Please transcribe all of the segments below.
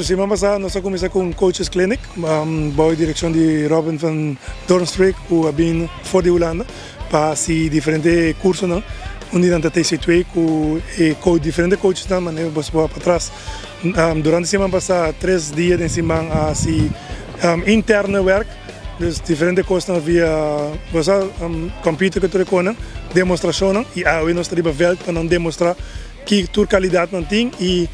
Semana passada nós começamos com um Coaches Clinic, boa direção de Robin van Doornstreek, que vem fora de Holanda, para se diferentes cursos, não? Onde nós TC2 com diferentes coaches, não, mas nós vamos para trás. Durante a semana passada, 3 dias de semana, se interne werk, dus diferentes coisas via computer que tu reconhece, demonstração, e aí nós temos veld para demonstrar que a qualidade não tem e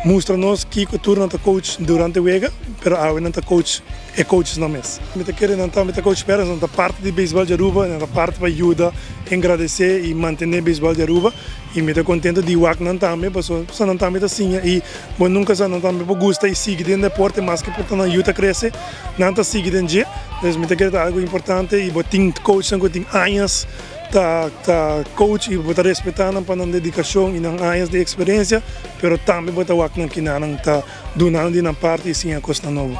mostra-nos que tu não coach durante a week, mas aí não coach é coach não mesmo. Eu quero não estar coach para não parte de beisebol de Aruba, não parte para ajudar, agradecer e manter beisebol de Aruba e me estou contente de work não também, porque só não também assim e bom nunca só não também por gosta e seguir dentro do deporte, mas que portanto ajuda a crescer, não está seguir dentro de, então me quero algo importante e botar coach não tem anos tá coach e botar respeitando para a dedicação e não anos de experiência, mas também botar work não que não tá doando de na parte e sim a costa nova.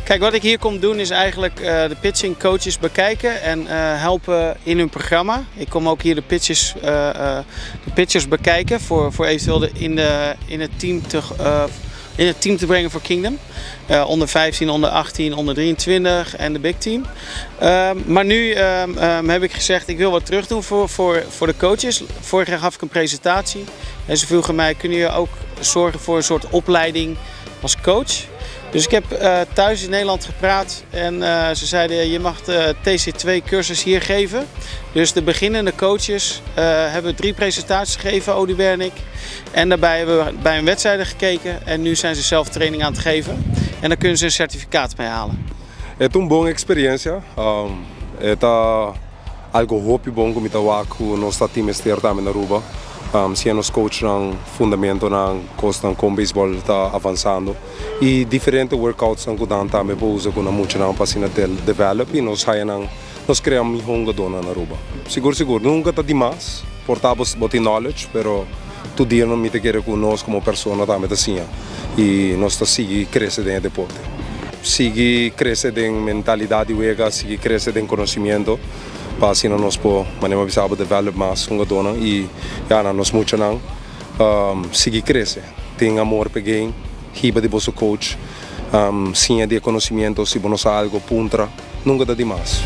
Kijk, wat ik hier kom doen is eigenlijk de pitching coaches bekijken en helpen in hun programma. Ik kom ook hier de pitchers bekijken voor eventueel in het team te brengen voor Kingdom. Onder 15, onder 18, onder 23 en de big team. Maar nu heb ik gezegd ik wil wat terug doen voor de coaches. Vorig jaar gaf ik een presentatie en ze vroegen mij kun je ook zorgen voor een soort opleiding als coach. Dus ik heb thuis in Nederland gepraat en ze zeiden je mag de TC2 cursus hier geven. Dus de beginnende coaches hebben 3 presentaties gegeven, Odibert en ik. En daarbij hebben we bij hun wedstrijden gekeken en nu zijn ze zelf training aan het geven. En dan kunnen ze een certificaat mee halen. Het is een boa experiência. Het is algo hoop bom com o nosso time esteja também na Aruba. Se nos coach ng fundamento ng costa com baseball está avançando e diferentes workouts ang kudan também po usa ko na muito ng pasina develop e nos nos criamos um jogador na Aruba. Seguro nunca tá demais, portamos botin knowledge, pero tu dia não me te quer com nós como pessoa também assim e nós tá seguir crescer dentro do deporte, seguir crescer em mentalidade uega, seguir crescer em conhecimento. Para assim nós podemos desenvolver mais um jogador e já nós muito não seguir crescer, tem amor para game, riba de vosso coach, sim de conhecimento, se você algo puntra, nunca dá demais.